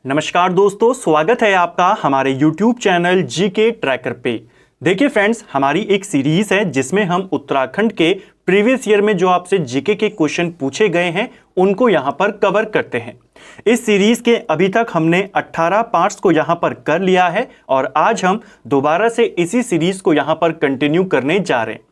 नमस्कार दोस्तों, स्वागत है आपका हमारे YouTube चैनल जीके ट्रैकर पे। देखिए फ्रेंड्स, हमारी एक सीरीज है जिसमें हम उत्तराखंड के प्रीवियस ईयर में जो आपसे जीके के क्वेश्चन पूछे गए हैं उनको यहां पर कवर करते हैं। इस सीरीज के अभी तक हमने 18 पार्ट्स को यहां पर कर लिया है और आज हम दोबारा से इसी सीरीज को यहां पर कंटिन्यू करने जा रहे हैं।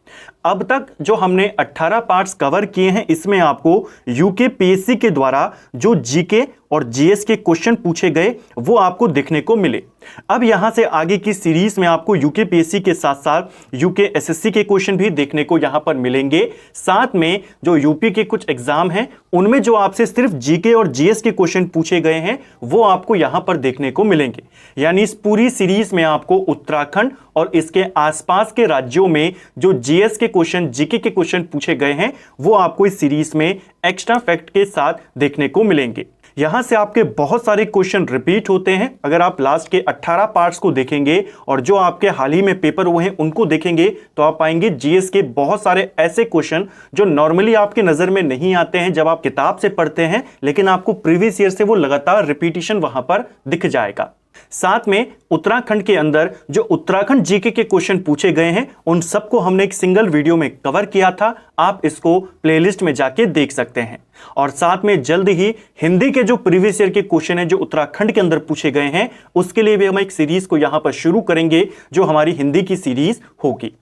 अब तक जो हमने 18 पार्ट्स कवर किए हैं इसमें आपको यूकेपीएससी के द्वारा जो जीके और जीएस के क्वेश्चन पूछे गए वो आपको देखने को मिले। अब यहां से आगे की सीरीज में आपको यूकेपीएससी के साथ साथ यूकेएसएससी के क्वेश्चन भी देखने को यहां पर मिलेंगे। साथ में जो यूपी के कुछ एग्जाम हैं उनमें जो आपसे सिर्फ जीके और जीएस के क्वेश्चन पूछे गए हैं वो आपको यहां पर देखने को मिलेंगे। यानी इस पूरी सीरीज में आपको उत्तराखंड और इसके आसपास के राज्यों में जो जीएस के क्वेश्चन, जीके के क्वेश्चन पूछे गए हैं वो आपको इस सीरीज में एक्स्ट्रा फैक्ट के साथ देखने को मिलेंगे। यहां से आपके बहुत सारे क्वेश्चन रिपीट होते हैं। अगर आप लास्ट के 18 पार्ट्स को देखेंगे और जो आपके हाल ही में पेपर हुए हैं उनको देखेंगे तो आप पाएंगे जीएस के बहुत सारे ऐसे क्वेश्चन जो नॉर्मली आपके नजर में नहीं आते हैं जब आप किताब से पढ़ते हैं, लेकिन आपको प्रीवियस ईयर से वो लगातार रिपीटिशन वहां पर दिख जाएगा। साथ में उत्तराखंड के अंदर जो उत्तराखंड जीके के क्वेश्चन पूछे गए हैं उन सबको हमने एक सिंगल वीडियो में कवर किया था। आप इसको प्लेलिस्ट में जाके देख सकते हैं। और साथ में जल्द ही हिंदी के जो प्रीवियस ईयर के क्वेश्चन हैं जो उत्तराखंड के अंदर पूछे गए हैं उसके लिए भी हम एक सीरीज को यहां पर शुरू करेंगे जो हमारी हिंदी की सीरीज होगी।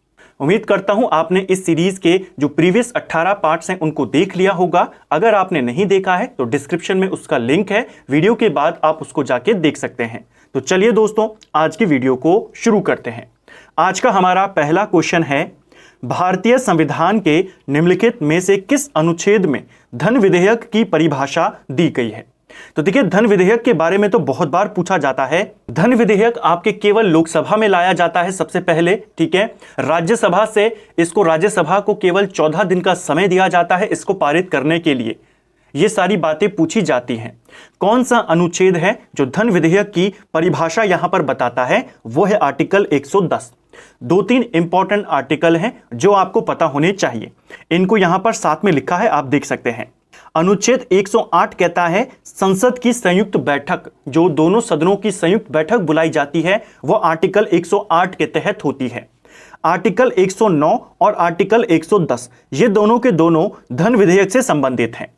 उम्मीद करता हूं आपने इस सीरीज के जो प्रीवियस 18 पार्ट्स हैं उनको देख लिया होगा। अगर आपने नहीं देखा है तो डिस्क्रिप्शन में उसका लिंक है, वीडियो के बाद आप उसको जाके देख सकते हैं। तो चलिए दोस्तों, आज की वीडियो को शुरू करते हैं। आज का हमारा पहला क्वेश्चन है, भारतीय संविधान के निम्नलिखित में से किस अनुच्छेद में धन विधेयक की परिभाषा दी गई है? तो देखिए, धन विधेयक के बारे में तो बहुत बार पूछा जाता है। धन विधेयक आपके केवल लोकसभा में लाया जाता है सबसे पहले, ठीक है। राज्यसभा से इसको, राज्यसभा को केवल 14 दिन का समय दिया जाता है इसको पारित करने के लिए। ये सारी बातें पूछी जाती हैं। कौन सा अनुच्छेद है जो धन विधेयक की परिभाषा यहां पर बताता है? वो है आर्टिकल 110। 2-3 इंपॉर्टेंट आर्टिकल हैं जो आपको पता होने चाहिए। इनको यहां पर साथ में लिखा है, आप देख सकते हैं। अनुच्छेद 108 कहता है संसद की संयुक्त बैठक, जो दोनों सदनों की संयुक्त बैठक बुलाई जाती है वो आर्टिकल 108 के तहत होती है। आर्टिकल 109 और आर्टिकल 110 ये दोनों के दोनों धन विधेयक से संबंधित हैं।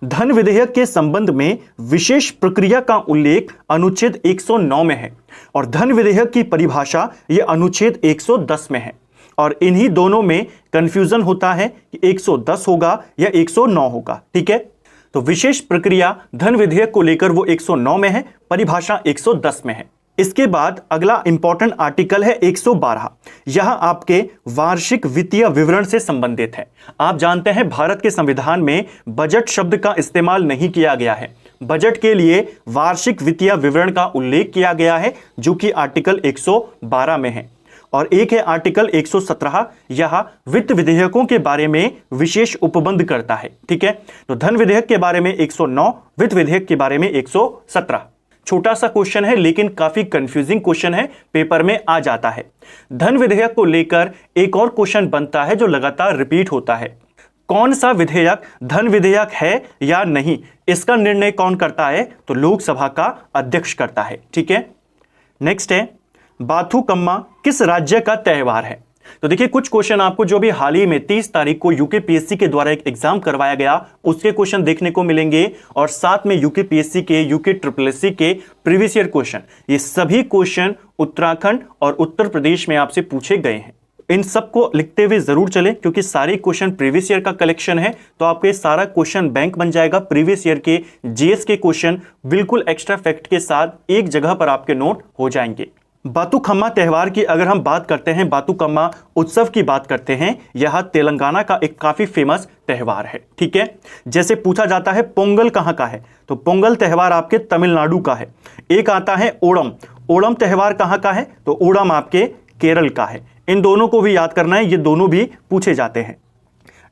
धन विधेयक के संबंध में विशेष प्रक्रिया का उल्लेख अनुच्छेद 109 में है और धन विधेयक की परिभाषा यह अनुच्छेद 110 में है। और इन्हीं दोनों में कंफ्यूजन होता है कि 110 होगा या 109 होगा, ठीक है। तो विशेष प्रक्रिया धन विधेयक को लेकर वो 109 में है, परिभाषा 110 में है। इसके बाद अगला इंपॉर्टेंट आर्टिकल है 112। यह आपके वार्षिक वित्तीय विवरण से संबंधित है। आप जानते हैं भारत के संविधान में बजट शब्द का इस्तेमाल नहीं किया गया है। बजट के लिए वार्षिक वित्तीय विवरण का उल्लेख किया गया है जो कि आर्टिकल 112 में है। और एक है आर्टिकल 117, यह वित्त विधेयकों के बारे में विशेष उपबंध करता है, ठीक है। तो धन विधेयक के बारे में 109, वित्त विधेयक के बारे में 117। छोटा सा क्वेश्चन है लेकिन काफी कंफ्यूजिंग क्वेश्चन है, पेपर में आ जाता है। धन विधेयक को लेकर एक और क्वेश्चन बनता है जो लगातार रिपीट होता है। कौन सा विधेयक धन विधेयक है या नहीं, इसका निर्णय कौन करता है? तो लोकसभा का अध्यक्ष करता है, ठीक है। नेक्स्ट है, बाथुकम्मा किस राज्य का त्योहार है? तो देखिए, कुछ क्वेश्चन आपको जो भी हाल ही में 30 तारीख को यूकेपीएससी के द्वारा एक एग्जाम करवाया गया उसके क्वेश्चन देखने को मिलेंगे और साथ में यूकेपीएससी के, यूके ट्रिपलएससी के प्रीवियस ईयर क्वेश्चन, ये सभी क्वेश्चन उत्तराखंड और उत्तर प्रदेश में आपसे पूछे गए हैं। इन सबको लिखते हुए जरूर चलें क्योंकि सारे क्वेश्चन प्रीवियस ईयर का कलेक्शन है, तो आपके सारा क्वेश्चन बैंक बन जाएगा। प्रीवियस ईयर के जीएस के क्वेश्चन बिल्कुल एक्स्ट्रा फैक्ट के साथ एक जगह पर आपके नोट हो जाएंगे। बाथुकम्मा त्योहार की अगर हम बात करते हैं, बाथुकम्मा उत्सव की बात करते हैं, यह तेलंगाना का एक काफी फेमस त्योहार है, ठीक है। जैसे पूछा जाता है पोंगल कहां का है, तो पोंगल त्योहार आपके तमिलनाडु का है। एक आता है ओणम, ओणम त्योहार कहां का है, तो ओणम आपके केरल का है। इन दोनों को भी याद करना है, ये दोनों भी पूछे जाते हैं।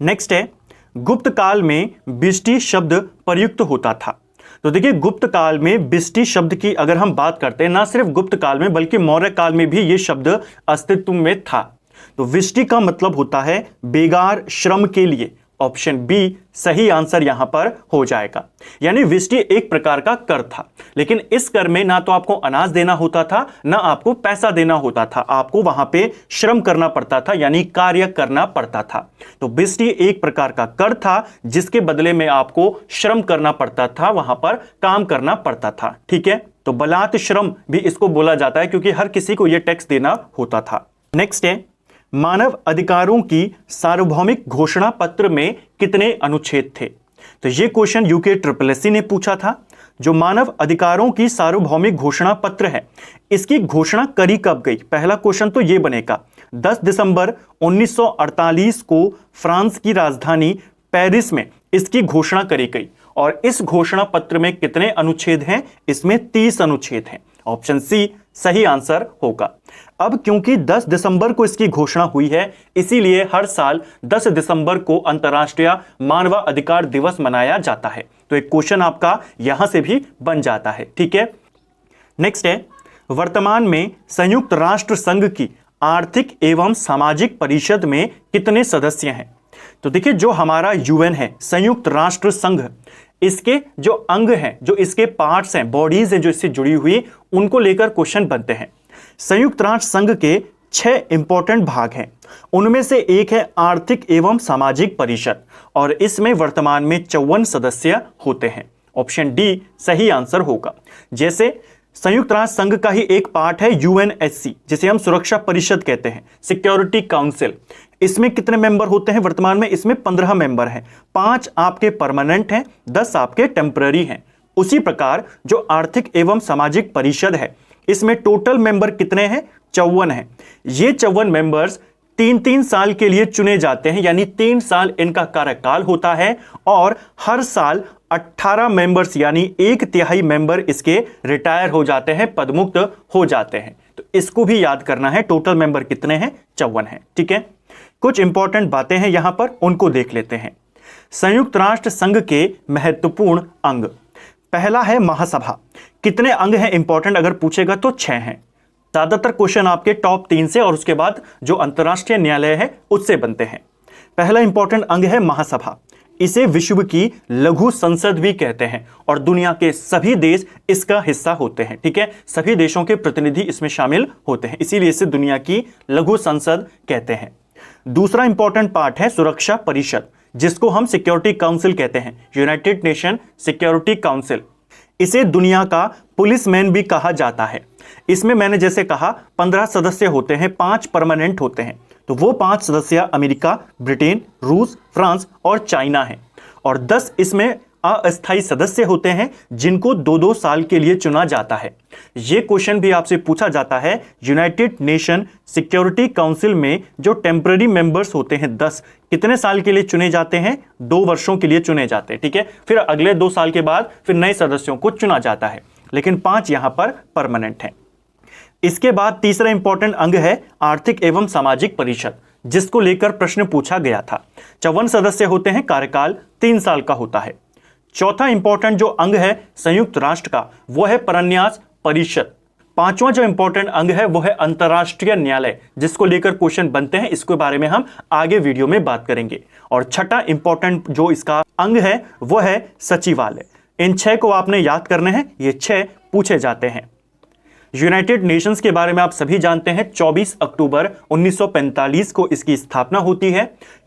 नेक्स्ट है, गुप्त काल में बिष्टि शब्द प्रयुक्त होता था। तो देखिए, गुप्त काल में बिष्टि शब्द की अगर हम बात करते हैं, ना सिर्फ गुप्त काल में बल्कि मौर्य काल में भी यह शब्द अस्तित्व में था। तो बिष्टि का मतलब होता है बेगार श्रम के लिए, ऑप्शन बी सही आंसर यहां पर हो जाएगा। यानी विष्टि एक प्रकार का कर था, लेकिन इस कर में ना तो आपको अनाज देना होता था ना आपको पैसा देना होता था, आपको वहां पे श्रम करना पड़ता था, यानी कार्य करना पड़ता था। तो विष्टि एक प्रकार का कर था जिसके बदले में आपको श्रम करना पड़ता था, वहां पर काम करना पड़ता था। ठीक है, तो बलात् श्रम भी इसको बोला जाता है क्योंकि हर किसी को यह टैक्स देना होता था। नेक्स्ट है, मानव अधिकारों की सार्वभौमिक घोषणा पत्र में कितने अनुच्छेद थे? तो यह क्वेश्चन यूके SSSC ने पूछा था। जो मानव अधिकारों की सार्वभौमिक घोषणा पत्र है, इसकी घोषणा करी कब गई? पहला क्वेश्चन तो यह बनेगा 10 दिसंबर 1948 को फ्रांस की राजधानी पेरिस में इसकी घोषणा करी गई। और इस घोषणा पत्र में कितने अनुच्छेद हैं? इसमें 30 अनुच्छेद हैं। ऑप्शन सी सही आंसर होगा। अब क्योंकि 10 दिसंबर को इसकी घोषणा हुई है, इसीलिए हर साल 10 दिसंबर को अंतर्राष्ट्रीय मानवाधिकार दिवस मनाया जाता है। तो एक क्वेश्चन आपका यहां से भी बन जाता है। ठीक है, नेक्स्ट है, वर्तमान में संयुक्त राष्ट्र संघ की आर्थिक एवं सामाजिक परिषद में कितने सदस्य हैं? तो देखिए, जो हमारा यूएन है, संयुक्त राष्ट्र संघ, इसके जो अंग हैं, जो इसके पार्ट्स हैं, बॉडीज हैं जो इससे जुड़ी हुई, उनको लेकर क्वेश्चन बनते हैं। संयुक्त राष्ट्र संघ के 6 इंपॉर्टेंट भाग हैं। उनमें से एक है आर्थिक एवं सामाजिक परिषद, और इसमें वर्तमान में 54 सदस्य होते हैं। ऑप्शन डी सही आंसर होगा। जैसे संयुक्त राष्ट्र संघ का ही एक पार्ट है यूएनएससी, जिसे हम सुरक्षा परिषद कहते हैं, सिक्योरिटी काउंसिल। इसमें कितने मेंबर होते हैं? वर्तमान में इसमें 15 मेंबर हैं। 5 आपके परमानेंट हैं, 10 आपके टेम्पररी हैं। उसी प्रकार जो आर्थिक एवं सामाजिक परिषद है, इसमें टोटल मेंबर कितने हैं? 54 हैं। ये 54 मेंबर्स 3-3 साल के लिए चुने जाते हैं, यानी 3 साल इनका कार्यकाल होता है, और हर साल 18 मेंबर्स यानी 1/3 मेंबर इसके रिटायर हो जाते हैं, पदमुक्त हो जाते हैं। तो इसको भी याद करना है। टोटल मेंबर कितने हैं? 54 हैं। ठीक है, कुछ इंपॉर्टेंट बातें हैं यहां पर, उनको देख लेते हैं। संयुक्त राष्ट्र संघ के महत्वपूर्ण अंग, पहला है महासभा। कितने अंग हैं इंपॉर्टेंट अगर पूछेगा तो 6 हैं। ज्यादातर क्वेश्चन आपके टॉप 3 से और उसके बाद जो अंतर्राष्ट्रीय न्यायालय है उससे बनते हैं। पहला इंपॉर्टेंट अंग है महासभा। इसे विश्व की लघु संसद भी कहते हैं, और दुनिया के सभी देश इसका हिस्सा होते हैं। ठीक है, सभी देशों के प्रतिनिधि इसमें शामिल होते हैं, इसीलिए इसे दुनिया की लघु संसद कहते हैं। दूसरा इंपॉर्टेंट पार्ट है सुरक्षा परिषद, जिसको हम सिक्योरिटी काउंसिल कहते हैं, यूनाइटेड नेशन सिक्योरिटी काउंसिल। इसे दुनिया का पुलिसमैन भी कहा जाता है। इसमें मैंने जैसे कहा 15 सदस्य होते हैं, 5 परमानेंट होते हैं। तो वो 5 सदस्य अमेरिका, ब्रिटेन, रूस, फ्रांस और चाइना हैं, और 10 इसमें अस्थायी सदस्य होते हैं जिनको 2-2 साल के लिए चुना जाता है। यह क्वेश्चन भी आपसे पूछा जाता है, यूनाइटेड नेशन सिक्योरिटी काउंसिल में जो टेम्पररी मेंबर्स होते हैं 10, कितने साल के लिए चुने जाते हैं? 2 वर्षों के लिए चुने जाते हैं। ठीक है, फिर अगले 2 साल के बाद फिर नए सदस्यों को चुना जाता है, लेकिन 5 यहां पर परमानेंट हैं। इसके बाद तीसरा इंपॉर्टेंट अंग है आर्थिक एवं सामाजिक परिषद, जिसको लेकर प्रश्न पूछा गया था। 54 सदस्य होते हैं, कार्यकाल 3 साल का होता है। चौथा इंपॉर्टेंट जो अंग है संयुक्त राष्ट्र का, वो है परन्यास परिषद। 5वां जो इंपॉर्टेंट अंग है वो है अंतर्राष्ट्रीय न्यायालय, जिसको लेकर क्वेश्चन बनते हैं, इसके बारे में हम आगे वीडियो में बात करेंगे। और छठा इंपॉर्टेंट जो इसका अंग है वो है सचिवालय। इन 6 को आपने याद करने हैं, ये 6 पूछे जाते हैं। यूनाइटेड नेशंस के बारे में आप सभी जानते हैं, 24 अक्टूबर 1945 को इसकी स्थापना होती है।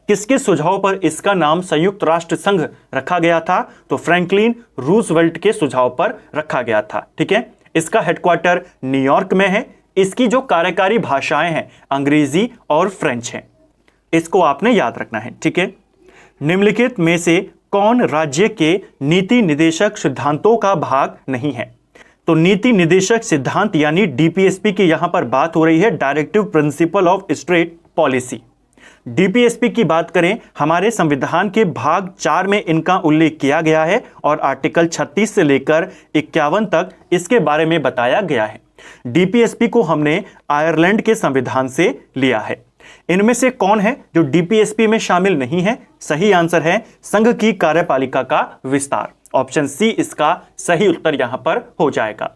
किसके सुझाव पर इसका नाम संयुक्त राष्ट्र संघ रखा गया था? तो फ्रैंकलिन रूजवेल्ट के सुझाव पर रखा गया था। ठीक है, इसका हेडक्वार्टर न्यूयॉर्क में है। इसकी जो कार्यकारी भाषाएं हैं अंग्रेजी और फ्रेंच हैं, इसको आपने याद रखना है। ठीक है, निम्नलिखित में से कौन राज्य के नीति निदेशक सिद्धांतों का भाग नहीं है? तो नीति निदेशक सिद्धांत यानी डीपीएसपी की यहां पर बात हो रही है, directive principle of state policy. DPSP की बात करें, हमारे संविधान के भाग 4 में इनका उल्लेख किया गया है, और आर्टिकल 36 से लेकर 51 तक इसके बारे में बताया गया है। डीपीएसपी को हमने आयरलैंड के संविधान से लिया है। इनमें से कौन है जो डीपीएसपी में शामिल नहीं है? सही आंसर है संघ की कार्यपालिका का विस्तार। ऑप्शन सी इसका सही उत्तर यहां पर हो जाएगा।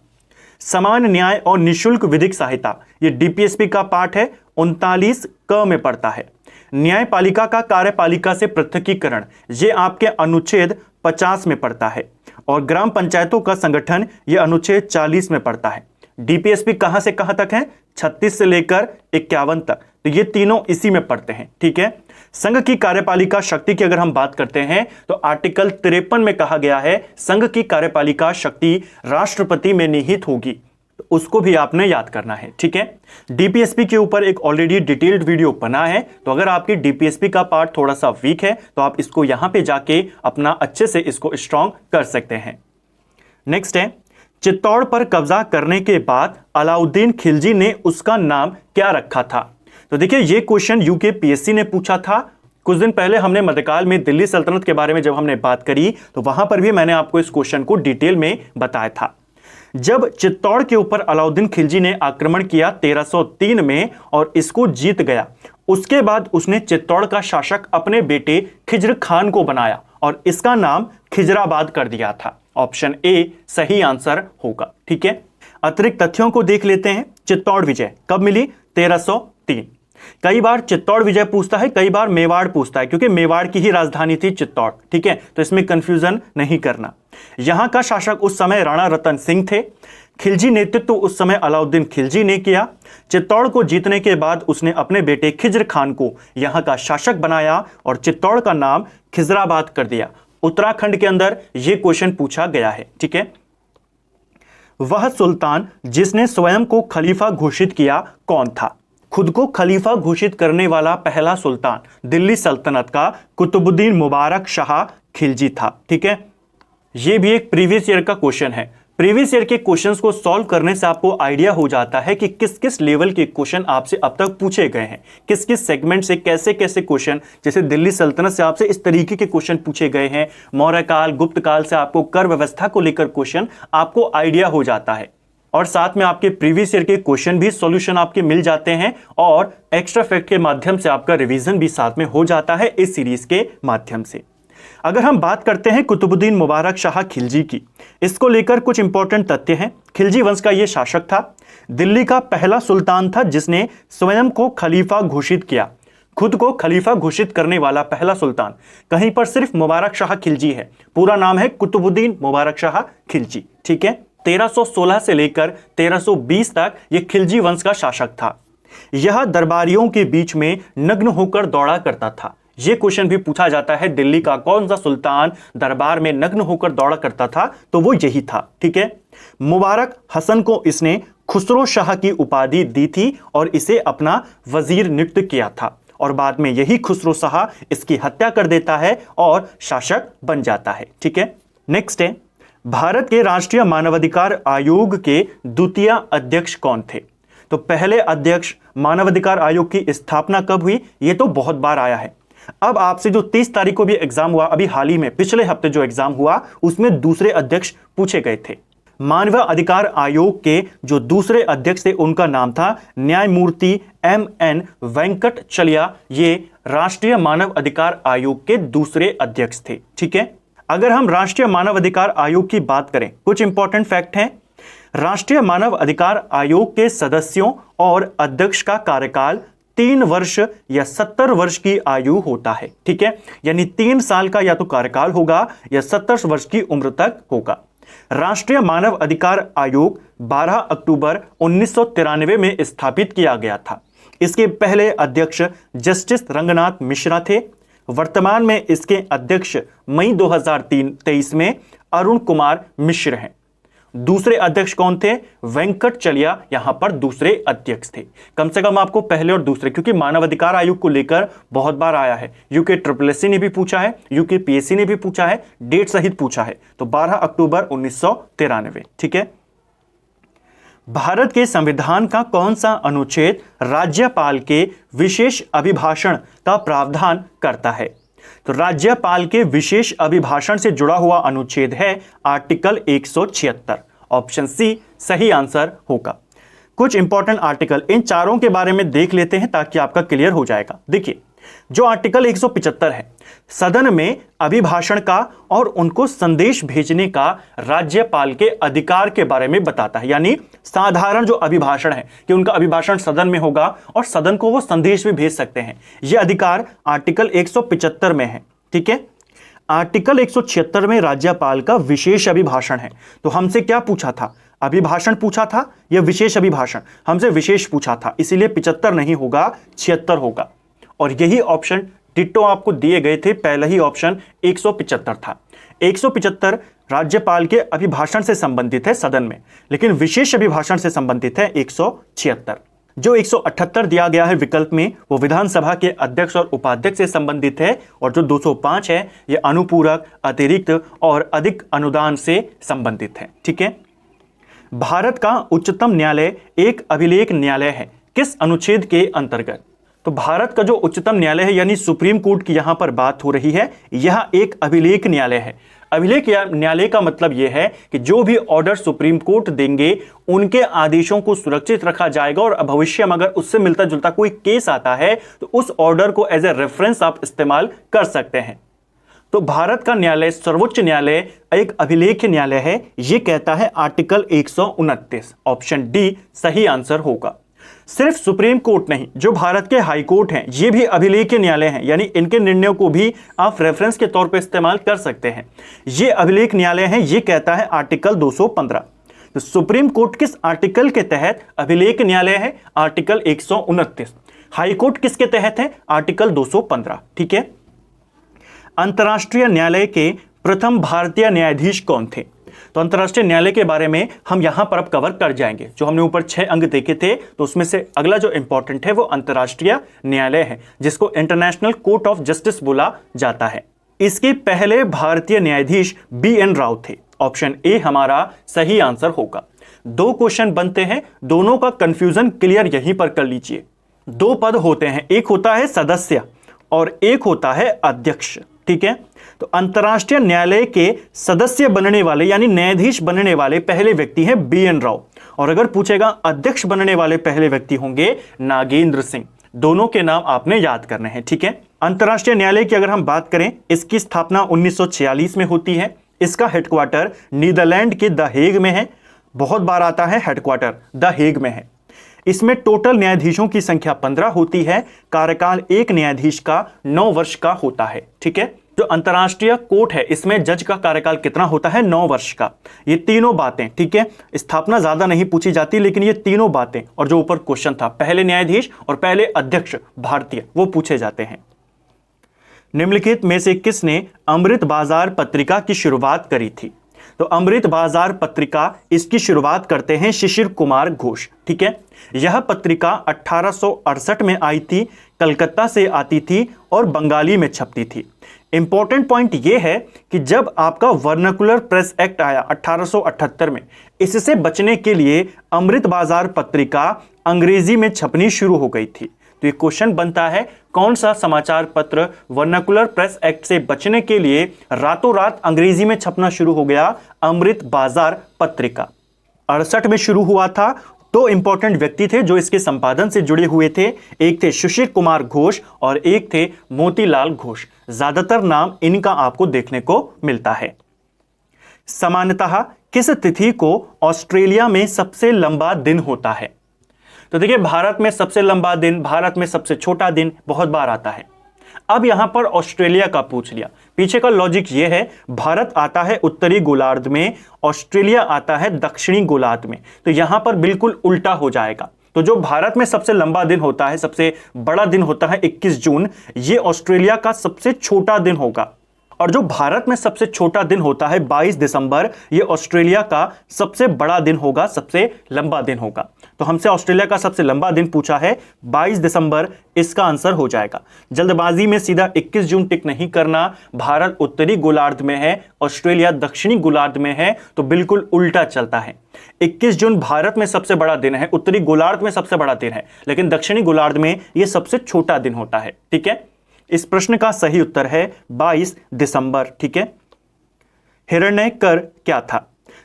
समान न्याय और निशुल्क विधिक सहायता, यह डीपीएसपी का पार्ट है, 39 क में पड़ता है। न्यायपालिका का कार्यपालिका से पृथकीकरण, ये आपके अनुच्छेद 50 में पड़ता है। और ग्राम पंचायतों का संगठन, ये अनुच्छेद 40 में पड़ता है। डीपीएसपी कहां से कहां तक है? 36 से लेकर 51 तक, तो ये तीनों इसी में पड़ते हैं। ठीक है। संघ की कार्यपालिका शक्ति की अगर हम बात करते हैं तो आर्टिकल 53 में कहा गया है संघ की कार्यपालिका शक्ति राष्ट्रपति में निहित होगी, तो उसको भी आपने याद करना है। ठीक है। डीपीएसपी के ऊपर एक ऑलरेडी डिटेल्ड वीडियो बना है, तो अगर आपकी डीपीएसपी का पार्ट थोड़ा सा वीक है तो आप इसको यहां पे जाके अपना अच्छे से इसको स्ट्रॉन्ग कर सकते हैं। नेक्स्ट है, चित्तौड़ पर कब्जा करने के बाद अलाउद्दीन खिलजी ने उसका नाम क्या रखा था? तो देखिए, ये क्वेश्चन यूके पीएससी ने पूछा था। कुछ दिन पहले हमने मध्यकाल में दिल्ली सल्तनत के बारे में जब हमने बात करी तो वहां पर भी मैंने आपको इस क्वेश्चन को डिटेल में बताया था। जब चित्तौड़ के ऊपर अलाउद्दीन खिलजी ने आक्रमण किया 1303 में और इसको जीत गया, उसके बाद उसने चित्तौड़ का शासक अपने बेटे खिज्र खान को बनाया और इसका नाम खिजराबाद कर दिया था। ऑप्शन ए सही आंसर होगा। ठीक है। अतिरिक्त तथ्यों को देख लेते हैं। चित्तौड़ विजय कब मिली? 1303। कई बार चित्तौड़ विजय पूछता है, कई बार मेवाड़ पूछता है, क्योंकि मेवाड़ की ही राजधानी थी चित्तौड़। ठीक है, तो इसमें कंफ्यूजन नहीं करना। यहां का शासक उस समय राणा रतन सिंह थे। खिलजी नेतृत्व उस समय अलाउद्दीन खिलजी ने किया। चित्तौड़ को जीतने के बाद उसने अपने बेटे खिज्र खान को यहां का शासक बनाया और चित्तौड़ का नाम खिजराबाद कर दिया। उत्तराखंड के अंदर यह क्वेश्चन पूछा गया है। ठीक है। वह सुल्तान जिसने स्वयं को खलीफा घोषित किया कौन था? खुद को खलीफा घोषित करने वाला पहला सुल्तान दिल्ली सल्तनत का कुतुबुद्दीन मुबारक शाह खिलजी था। ठीक है। यह भी एक प्रीवियस ईयर का क्वेश्चन है। प्रीवियस ईयर के क्वेश्चंस को सॉल्व करने से आपको आइडिया हो जाता है कि किस किस लेवल के क्वेश्चन आपसे अब तक पूछे गए हैं, किस किस सेगमेंट से कैसे कैसे क्वेश्चन, जैसे दिल्ली सल्तनत से आपसे इस तरीके के क्वेश्चन पूछे गए हैं, मौर्य काल, गुप्त काल से आपको कर व्यवस्था को लेकर क्वेश्चन, आपको आइडिया हो जाता है। और साथ में आपके प्रीवियस ईयर के क्वेश्चन भी सॉल्यूशन आपके मिल जाते हैं और एक्स्ट्रा फैक्ट के माध्यम से आपका रिवीजन भी साथ में हो जाता है इस सीरीज के माध्यम से। अगर हम बात करते हैं कुतुबुद्दीन मुबारक शाह खिलजी की, इसको लेकर कुछ इंपॉर्टेंट तथ्य हैं। खिलजी वंश का यह शासक था, दिल्ली का पहला सुल्तान था जिसने स्वयं को खलीफा घोषित किया। खुद को खलीफा घोषित करने वाला पहला सुल्तान। कहीं पर सिर्फ मुबारक शाह खिलजी है, पूरा नाम है कुतुबुद्दीन मुबारक शाह खिलजी। ठीक है। 1316 से लेकर 1320 तक यह खिलजी वंश का शासक था। यह दरबारियों के बीच में नग्न होकर दौड़ा करता था। यह क्वेश्चन भी पूछा जाता है, दिल्ली का कौन सा सुल्तान दरबार में नग्न होकर दौड़ा करता था, तो वो यही था। ठीक है। मुबारक हसन को इसने खुसरो शाह की उपाधि दी थी और इसे अपना वजीर नियुक्त किया था और बाद में यही खुसरो शाह इसकी हत्या कर देता है और शासक बन जाता है। ठीक है। नेक्स्ट है, भारत के राष्ट्रीय मानवाधिकार आयोग के द्वितीय अध्यक्ष कौन थे? तो पहले अध्यक्ष मानवाधिकार आयोग की स्थापना कब हुई? यह तो बहुत बार आया है। अब आपसे जो 30 तारीख को भी एग्जाम हुआ, अभी हाल ही में पिछले हफ्ते जो एग्जाम हुआ, उसमें दूसरे अध्यक्ष पूछे गए थे। मानव अधिकार आयोग के जो दूसरे अध्यक्ष थे उनका नाम था न्यायमूर्ति MN वेंकटचलैया। ये राष्ट्रीय मानव अधिकार आयोग के दूसरे अध्यक्ष थे। ठीक है। अगर हम राष्ट्रीय मानव अधिकार आयोग की बात करें, कुछ इंपॉर्टेंट फैक्ट हैं। राष्ट्रीय मानव अधिकार आयोग के सदस्यों और अध्यक्ष का कार्यकाल 3 वर्ष या 70 वर्ष की आयु होता है। ठीक है। यानी 3 साल का या तो कार्यकाल होगा या 70 वर्ष की उम्र तक होगा। राष्ट्रीय मानव अधिकार आयोग 12 अक्टूबर 1993 में स्थापित किया गया था। इसके पहले अध्यक्ष जस्टिस रंगनाथ मिश्रा थे। वर्तमान में इसके अध्यक्ष मई 2023 में अरुण कुमार मिश्र हैं। दूसरे अध्यक्ष कौन थे? वेंकटचलैया यहां पर दूसरे अध्यक्ष थे। कम से कम आपको पहले और दूसरे, क्योंकि मानवाधिकार आयोग को लेकर बहुत बार आया है। यूके SSSC ने भी पूछा है, यूके PSC ने भी पूछा है, डेट सहित पूछा है। तो 12 अक्टूबर 1993। ठीक है। भारत के संविधान का कौन सा अनुच्छेद राज्यपाल के विशेष अभिभाषण का प्रावधान करता है? तो राज्यपाल के विशेष अभिभाषण से जुड़ा हुआ अनुच्छेद है आर्टिकल 176। ऑप्शन सी सही आंसर होगा। कुछ इंपॉर्टेंट आर्टिकल इन चारों के बारे में देख लेते हैं ताकि आपका क्लियर हो जाएगा। देखिए, जो आर्टिकल 175 है, सदन में अभिभाषण का और उनको संदेश भेजने का राज्यपाल के अधिकार के बारे में बताता है। यानी साधारण जो अभिभाषण है कि उनका अभिभाषण सदन में होगा और सदन को वो संदेश भी भेज सकते हैं, यह अधिकार आर्टिकल 175 में है। ठीक है, आर्टिकल 176 में राज्यपाल का विशेष अभिभाषण है। तो हमसे क्या पूछा था, अभिभाषण पूछा था या विशेष अभिभाषण? हमसे विशेष पूछा था, इसीलिए 75 नहीं होगा, 76 होगा। और यही ऑप्शन डिट्टो आपको दिए गए थे, पहला ही ऑप्शन 175 था। 175 राज्यपाल के अभिभाषण से संबंधित है सदन में, लेकिन विशेष अभिभाषण से संबंधित है 176। जो 178 दिया गया है विकल्प में, वो विधानसभा के अध्यक्ष और उपाध्यक्ष से संबंधित है, और जो 205 है ये अनुपूरक, अतिरिक्त और अधिक अनुदान से संबंधित है। ठीक है, भारत का उच्चतम न्यायालय एक अभिलेख न्यायालय है, किस अनुच्छेद के अंतर्गत? तो भारत का जो उच्चतम न्यायालय है यानी सुप्रीम कोर्ट की यहां पर बात हो रही है, यह एक अभिलेख न्यायालय है। अभिलेख न्यायालय का मतलब यह है कि जो भी ऑर्डर सुप्रीम कोर्ट देंगे उनके आदेशों को सुरक्षित रखा जाएगा, और भविष्य में अगर उससे मिलता जुलता कोई केस आता है तो उस ऑर्डर को एज ए रेफरेंस आप इस्तेमाल कर सकते हैं। तो भारत का न्यायालय, सर्वोच्च न्यायालय एक अभिलेख न्यायालय है, यह कहता है आर्टिकल 129। ऑप्शन डी सही आंसर होगा। सिर्फ सुप्रीम कोर्ट नहीं, जो भारत के हाई कोर्ट हैं ये भी अभिलेख न्यायालय हैं, यानी इनके निर्णयों को भी आप रेफरेंस के तौर पर इस्तेमाल कर सकते हैं। ये अभिलेख न्यायालय है, ये कहता है आर्टिकल 215। तो सुप्रीम कोर्ट किस आर्टिकल के तहत अभिलेख न्यायालय है? आर्टिकल 129। हाई कोर्ट किसके तहत है? आर्टिकल 215। ठीक है, अंतर्राष्ट्रीय न्यायालय के प्रथम भारतीय न्यायाधीश कौन थे? तो अंतर्राष्ट्रीय न्यायालय के बारे में हम यहां पर अब कवर कर जाएंगे। जो हमने ऊपर 6 अंक देखे थे, तो उसमें से अगला जो इंपॉर्टेंट है वो अंतर्राष्ट्रीय न्यायालय है, जिसको इंटरनेशनल कोर्ट ऑफ जस्टिस बोला जाता है। इसके पहले भारतीय न्यायाधीश BN राव थे। ऑप्शन ए हमारा सही आंसर होगा। 2 क्वेश्चन बनते हैं, दोनों का कंफ्यूजन क्लियर यहीं पर कर लीजिए। 2 पद होते हैं, एक होता है सदस्य और एक होता है अध्यक्ष। ठीक है, तो अंतर्राष्ट्रीय न्यायालय के सदस्य बनने वाले यानी न्यायाधीश बनने वाले पहले व्यक्ति हैं BN राव, और अगर पूछेगा अध्यक्ष बनने वाले पहले व्यक्ति होंगे नागेंद्र सिंह। दोनों के नाम आपने याद करने हैं। ठीक है, अंतर्राष्ट्रीय न्यायालय की अगर हम बात करें, इसकी स्थापना 1946 में होती है। इसका हेडक्वार्टर नीदरलैंड के द हेग में है। बहुत बार आता है हेडक्वार्टर द हेग में है। इसमें टोटल न्यायाधीशों की संख्या 15 होती है। कार्यकाल एक न्यायाधीश का 9 वर्ष का होता है। ठीक है, जो अंतर्राष्ट्रीय कोर्ट है इसमें जज का कार्यकाल कितना होता है? 9 वर्ष का। ये तीनों बातें, ठीक है, स्थापना ज्यादा नहीं पूछी जाती, लेकिन ये तीनों बातें और जो ऊपर क्वेश्चन था पहले न्यायाधीश और पहले अध्यक्ष भारतीय, वो पूछे जाते हैं। निम्नलिखित में से किसने अमृत बाजार पत्रिका की शुरुआत करी थी? तो अमृत बाजार पत्रिका, इसकी शुरुआत करते हैं शिशिर कुमार घोष। ठीक है, यह पत्रिका 1868 में आई थी, कलकत्ता से आती थी और बंगाली में छपती थी। इंपॉर्टेंट पॉइंट यह है कि जब आपका वर्नाकुलर प्रेस एक्ट आया 1878 में, इससे बचने के लिए अमृत बाजार पत्रिका अंग्रेजी में छपनी शुरू हो गई थी। तो ये क्वेश्चन बनता है, कौन सा समाचार पत्र वर्नाकुलर प्रेस एक्ट से बचने के लिए रातों रात अंग्रेजी में छपना शुरू हो गया? अमृत बाजार पत्रिका 68 में शुरू हुआ था। 2 इंपॉर्टेंट व्यक्ति थे जो इसके संपादन से जुड़े हुए थे, एक थे शिशिर कुमार घोष और एक थे मोतीलाल घोष। ज्यादातर नाम इनका आपको देखने को मिलता है। सामान्यतः किस तिथि को ऑस्ट्रेलिया में सबसे लंबा दिन होता है? तो देखिए, भारत में सबसे लंबा दिन, भारत में सबसे छोटा दिन बहुत बार आता है। अब यहां पर ऑस्ट्रेलिया का पूछ लिया। पीछे का लॉजिक यह है, भारत आता है उत्तरी गोलार्ध में, ऑस्ट्रेलिया आता है दक्षिणी गोलार्ध में, तो यहां पर बिल्कुल उल्टा हो जाएगा। तो जो भारत में सबसे लंबा दिन होता है, सबसे बड़ा दिन होता है 21 जून, ये ऑस्ट्रेलिया का सबसे छोटा दिन होगा। और जो भारत में सबसे छोटा दिन होता है 22 दिसंबर, ये ऑस्ट्रेलिया का सबसे बड़ा दिन होगा, सबसे लंबा दिन होगा। तो हमसे ऑस्ट्रेलिया का सबसे लंबा दिन पूछा है 22 दिसंबर, इसका आंसर हो जाएगा। जल्दबाजी में सीधा 21 जून टिक नहीं करना। भारत उत्तरी गोलार्ध में है, ऑस्ट्रेलिया दक्षिणी गोलार्ध में है, तो बिल्कुल उल्टा चलता है। 21 जून भारत में सबसे बड़ा दिन है, उत्तरी गोलार्ध में सबसे बड़ा दिन है, लेकिन दक्षिणी गोलार्ध में यह सबसे छोटा दिन होता है। ठीक है, इस प्रश्न का सही उत्तर है 22 दिसंबर। ठीक है, हिरण्यकर क्या था?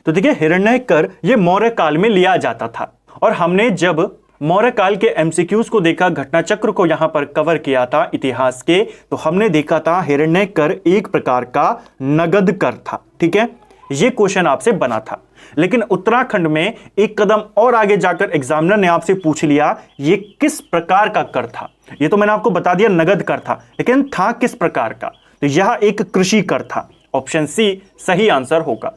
तो देखिए, हिरण्यकर यह मौर्य काल में लिया जाता था, और हमने जब मौर्य काल के एमसीक्यूज को देखा, घटना चक्र को यहां पर कवर किया था इतिहास के, तो हमने देखा था हिरण्यकर एक प्रकार का नगद कर था। ठीक है, ये क्वेश्चन आपसे बना था। लेकिन उत्तराखंड में एक कदम और आगे जाकर एग्जामिनर ने आपसे पूछ लिया ये किस प्रकार का कर था। ये तो मैंने आपको बता दिया नगद कर था, लेकिन था किस प्रकार का, तो यह एक कृषि कर था। ऑप्शन सी सही आंसर होगा।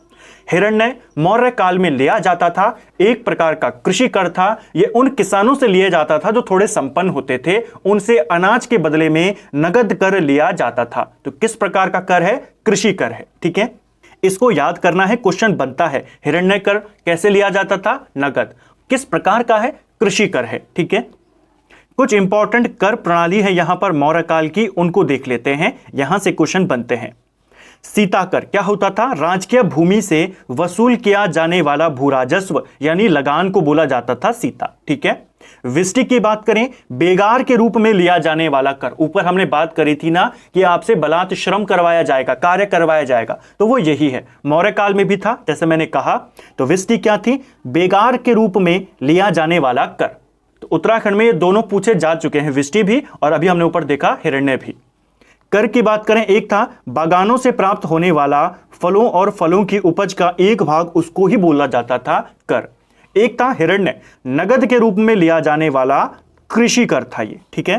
हिरण्य मौर्य काल में लिया जाता था, एक प्रकार का कृषि कर था। यह उन किसानों से लिया जाता था जो थोड़े संपन्न होते थे, उनसे अनाज के बदले में नगद कर लिया जाता था। तो किस प्रकार का कर है? कृषि कर है। ठीक है, इसको याद करना है, क्वेश्चन बनता है हिरण्य कर कैसे लिया जाता था? नगद। किस प्रकार का है? कृषि कर है। ठीक है, कुछ इंपॉर्टेंट कर प्रणाली है यहां पर मौर्य काल की, उनको देख लेते हैं, यहां से क्वेश्चन बनते हैं। सीता कर क्या होता था? राजकीय भूमि से वसूल किया जाने वाला भूराजस्व यानी लगान को बोला जाता था सीता। ठीक है, विष्टि की बात करें, बेगार के रूप में लिया जाने वाला कर। ऊपर हमने बात करी थी ना कि आपसे बलात् श्रम करवाया जाएगा, कार्य करवाया जाएगा, तो वो यही है। मौर्य काल में भी था जैसे मैंने कहा। तो विष्टि क्या थी? बेगार के रूप में लिया जाने वाला कर। तो उत्तराखंड में ये दोनों पूछे जा चुके हैं, विष्टि भी और अभी हमने ऊपर देखा हिरण्य भी। कर की बात करें, एक था बागानों से प्राप्त होने वाला फलों और फलों की उपज का एक भाग, उसको ही बोला जाता था कर। एक था हिरण्य, नगद के रूप में लिया जाने वाला कृषि कर था ये। ठीक है,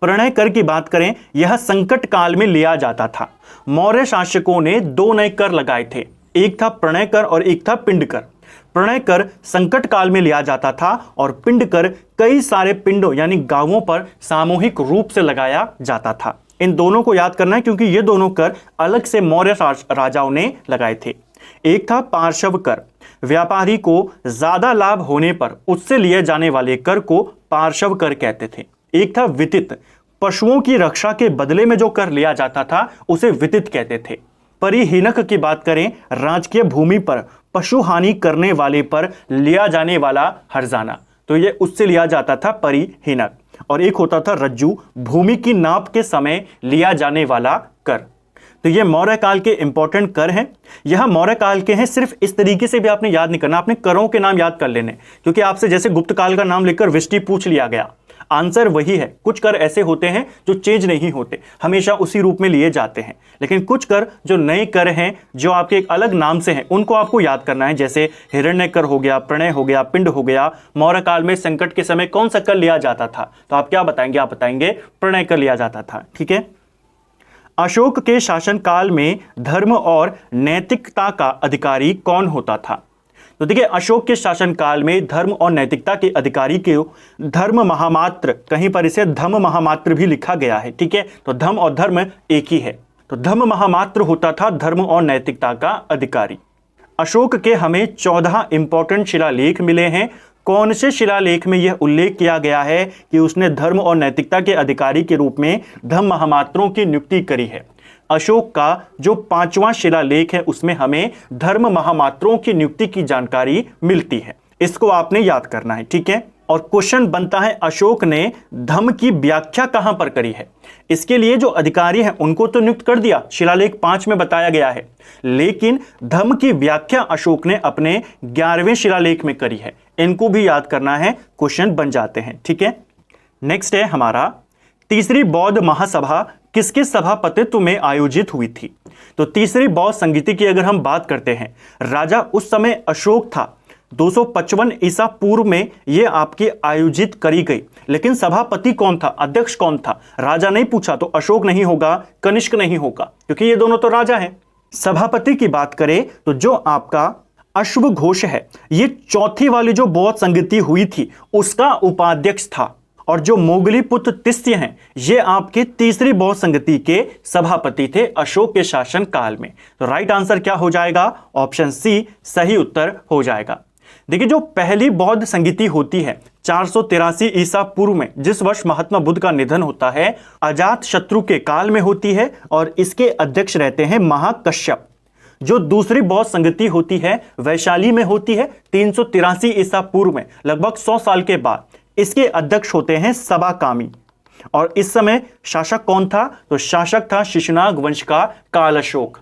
प्रणय कर की बात करें, यह संकट काल में लिया जाता था। मौर्य शासकों ने दो नए कर लगाए थे, एक था प्रणय कर और एक था पिंड कर। प्रणय कर संकट काल में लिया जाता था और पिंड कर कई सारे पिंडों यानी गांवों पर सामूहिक रूप से लगाया जाता था। इन दोनों को याद करना है क्योंकि ये दोनों कर अलग से मौर्य राजाओं ने लगाए थे। एक था पार्श्व कर, व्यापारी को ज्यादा लाभ होने पर उससे लिए जाने वाले कर को पार्श्व कर कहते थे। एक था वितित, पशुओं की रक्षा के बदले में जो कर लिया जाता था उसे वितित कहते थे। परिहीनक की बात करें, राजकीय भूमि पर पशु हानि करने वाले पर लिया जाने वाला हर्जाना, तो ये उससे लिया जाता था परिहीनक। और एक होता था रज्जू, भूमि की नाप के समय लिया जाने वाला कर। तो ये मौर्य काल के इंपॉर्टेंट कर हैं। यह मौर्य काल के हैं, सिर्फ इस तरीके से भी आपने याद नहीं करना, आपने करों के नाम याद कर लेने, क्योंकि आपसे जैसे गुप्त काल का नाम लेकर विष्टि पूछ लिया गया, आंसर वही है। कुछ कर ऐसे होते हैं जो चेंज नहीं होते, हमेशा उसी रूप में लिए जाते हैं, लेकिन कुछ कर जो नए कर हैं जो आपके एक अलग नाम से हैं उनको आपको याद करना है। जैसे हिरण्य कर हो गया, प्रणय हो गया, पिंड हो गया। मौर्य काल में संकट के समय कौन सा कर लिया जाता था? तो आप क्या बताएंगे? आप बताएंगे प्रणय कर लिया जाता था। ठीक है, अशोक के शासन काल में धर्म और नैतिकता का अधिकारी कौन होता था? तो देखिए, अशोक के शासनकाल में धर्म और नैतिकता के अधिकारी के धर्म महामात्र, कहीं पर इसे धम्म महामात्र भी लिखा गया है। ठीक है, तो धम्म और धर्म एक ही है, तो धम्म महामात्र होता था धर्म और नैतिकता का अधिकारी। अशोक के हमें 14 इंपॉर्टेंट शिलालेख मिले हैं। कौन से शिलालेख में यह उल्लेख किया गया है कि उसने धर्म और नैतिकता के अधिकारी के रूप में धम्म महामात्रों की नियुक्ति करी है? अशोक का जो 5वां शिलालेख है उसमें हमें धर्म महामात्रों की नियुक्ति की जानकारी मिलती है। इसको आपने याद करना है। ठीक है, और क्वेश्चन बनता है अशोक ने धम्म की व्याख्या कहां पर करी है? इसके लिए जो अधिकारी हैं उनको तो नियुक्त कर दिया, शिलालेख 5 में बताया गया है, लेकिन धम्म की व्याख्या अशोक ने अपने 11वें शिलालेख में करी है। इनको भी याद करना है, क्वेश्चन बन जाते हैं। ठीक है, नेक्स्ट है हमारा तीसरी बौद्ध महासभा किसके सभापतित्व में आयोजित हुई थी? तो तीसरी बौद्ध संगीति की अगर हम बात करते हैं, राजा उस समय अशोक था, 255 ईसा पूर्व में यह आपकी आयोजित करी गई। लेकिन सभापति कौन था? अध्यक्ष कौन था? राजा नहीं पूछा तो अशोक नहीं होगा, कनिष्क नहीं होगा, क्योंकि ये दोनों तो राजा हैं। सभापति की बात करें तो जो आपका अश्व घोष है, ये चौथी वाली जो बौद्ध संगीति हुई थी उसका उपाध्यक्ष था। और जो मोगली पुत्र तिस्त्य हैं, ये आपके तीसरी बौद्ध संगति के सभापति थे अशोक के शासन काल में। तो राइट आंसर क्या हो जाएगा? ऑप्शन सी सही उत्तर हो जाएगा। देखिए, जो पहली बौद्ध संगीति होती है 483 ईसा पूर्व में, जिस वर्ष महात्मा बुद्ध का निधन होता है, अजात शत्रु के काल में होती है और इसके अध्यक्ष रहते हैं महाकश्यप। जो दूसरी बौद्ध संगति होती है वैशाली में होती है 383 ईसा पूर्व में, लगभग 100 साल के बाद। इसके अध्यक्ष होते हैं सबाकामी। और इस समय शासक कौन था? तो शासक था शिशुनाग वंश का काल अशोक।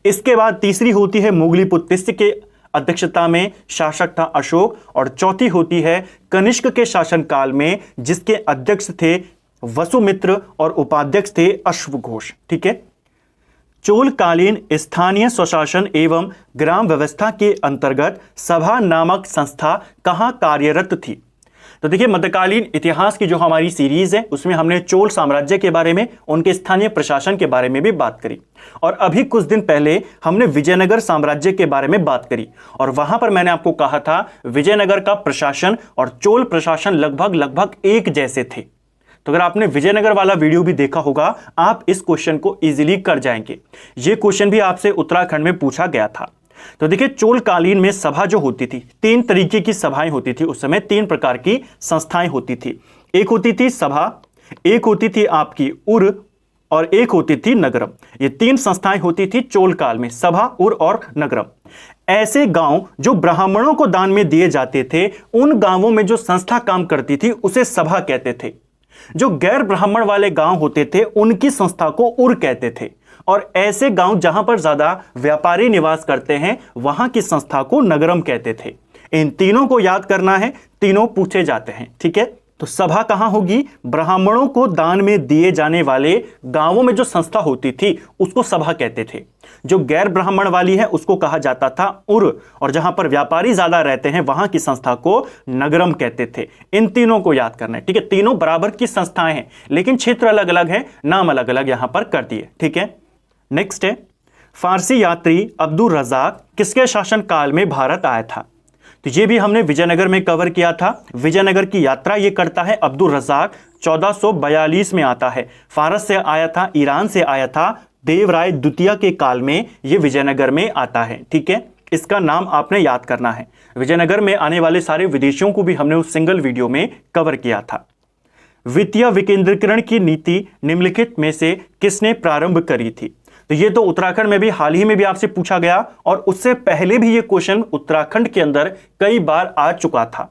इसके बाद तीसरी होती है मोगली पुत्र तिस्त्य के अध्यक्षता में शासक था अशोक, और चौथी होती है कनिष्क के शासनकाल में, जिसके अध्यक्ष थे वसुमित्र और उपाध्यक्ष थे अश्वघोष। ठीक है। चोलकालीन स्थानीय स्वशासन एवं ग्राम व्यवस्था के अंतर्गत सभा नामक संस्था कहां कार्यरत थी? तो देखिए, मध्यकालीन इतिहास की जो हमारी सीरीज है उसमें हमने चोल साम्राज्य के बारे में, उनके स्थानीय प्रशासन के बारे में भी बात करी, और अभी कुछ दिन पहले हमने विजयनगर साम्राज्य के बारे में बात करी, और वहां पर मैंने आपको कहा था विजयनगर का प्रशासन और चोल प्रशासन लगभग एक जैसे थे। तो अगर आपने विजयनगर वाला वीडियो भी देखा होगा, आप इस क्वेश्चन को इजीली कर जाएंगे। यह क्वेश्चन भी आपसे उत्तराखंड में पूछा गया था। तो देखिए, चोल कालीन में सभा जो होती थी, 3 तरीके की सभाएं होती थी उस समय, 3 प्रकार की संस्थाएं होती थी। एक होती थी सभा, एक होती थी आपकी उर, और एक होती थी नगरम। ये 3 संस्थाएं होती थी चोल काल में, सभा, उर और नगरम। ऐसे गांव जो ब्राह्मणों को दान में दिए जाते थे, उन गांवों में जो संस्था काम करती थी उसे सभा कहते थे। जो गैर ब्राह्मण वाले गांव होते थे उनकी संस्था को उर कहते थे, और ऐसे गांव जहां पर ज्यादा व्यापारी निवास करते हैं वहां की संस्था को नगरम कहते थे। इन तीनों को याद करना है, तीनों पूछे जाते हैं। ठीक है। तो सभा कहां होगी? ब्राह्मणों को दान में दिए जाने वाले गांवों में जो संस्था होती थी उसको सभा कहते थे। जो गैर ब्राह्मण वाली है उसको कहा जाता था उर, और जहां पर व्यापारी ज्यादा रहते हैं वहां की संस्था को नगरम कहते थे। इन तीनों को याद करना है। ठीक है। तीनों बराबर की संस्थाएं हैं, लेकिन क्षेत्र अलग अलग है, नाम अलग अलग यहां पर कर दिए। ठीक है। नेक्स्ट है, फारसी यात्री अब्दुल रज़ाक किसके शासन काल में भारत आया था? तो ये भी हमने विजयनगर में कवर किया था। विजयनगर की यात्रा ये करता है अब्दुल रज़ाक, 1442 में आता है। फारस से आया था, ईरान से आया था, देवराय द्वितीय के काल में ये विजयनगर में आता है। ठीक है। इसका नाम आपने याद करना है। विजयनगर में आने वाले सारे विदेशियों को भी हमने उस सिंगल वीडियो में कवर किया था। वित्तीय विकेंद्रीकरण की नीति निम्नलिखित में से किसने प्रारंभ करी थी? तो ये तो उत्तराखंड में भी हाल ही में भी आपसे पूछा गया, और उससे पहले भी ये क्वेश्चन उत्तराखंड के अंदर कई बार आ चुका था।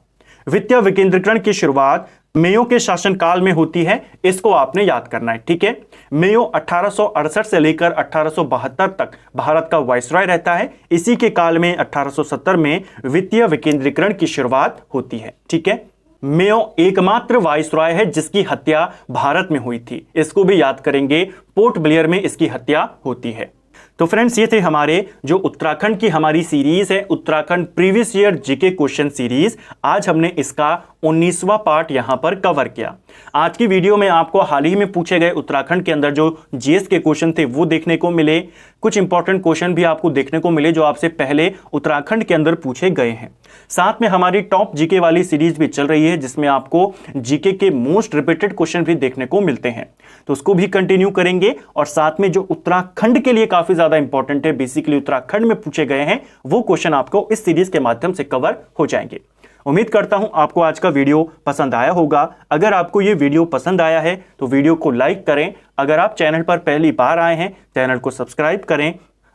वित्तीय विकेंद्रीकरण की शुरुआत मेयो के शासनकाल में होती है, इसको आपने याद करना है। ठीक है। मेयो 1868 से लेकर 1872 तक भारत का वाइसरॉय रहता है। इसी के काल में 1870 में वित्तीय विकेंद्रीकरण की शुरुआत होती है। ठीक है। मेयो एकमात्र वाइसरॉय है जिसकी हत्या भारत में हुई थी, इसको भी याद करेंगे। पोर्ट ब्लेयर में इसकी हत्या होती है। तो फ्रेंड्स, ये थे हमारे जो उत्तराखंड की हमारी सीरीज है, Uttarakhand previous year GK question series. आज हमने इसका 19वां पार्ट यहां पर कवर किया। आज की वीडियो में आपको हाल ही में पूछे गए उत्तराखंड के अंदर जो जीएस के क्वेश्चन थे वो देखने को मिले। कुछ इंपॉर्टेंट क्वेश्चन भी आपको देखने को मिले जो आपसे पहले उत्तराखंड के अंदर पूछे गए हैं। साथ में हमारी टॉप जीके वाली सीरीज भी चल रही है, जिसमें आपको जीके के मोस्ट रिपीटेड क्वेश्चन भी देखने को मिलते हैं, तो उसको भी कंटिन्यू करेंगे। और साथ में जो उत्तराखंड के लिए काफी ज्यादा इंपॉर्टेंट है, बेसिकली उत्तराखंड में पूछे गए हैं, वो क्वेश्चन आपको इस सीरीज के माध्यम से कवर हो जाएंगे। उम्मीद करता हूं आपको आज का वीडियो पसंद आया होगा। अगर आपको ये वीडियो पसंद आया है तो वीडियो को लाइक करें। अगर आप चैनल पर पहली बार आए हैं, चैनल को सब्सक्राइब करें।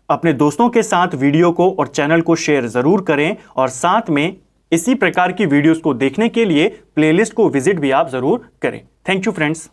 अपने दोस्तों के साथ वीडियो को और चैनल को शेयर जरूर करें, और साथ में इसी प्रकार की वीडियोस को देखने के लिए प्लेलिस्ट को विजिट भी आप जरूर करें। Thank you friends.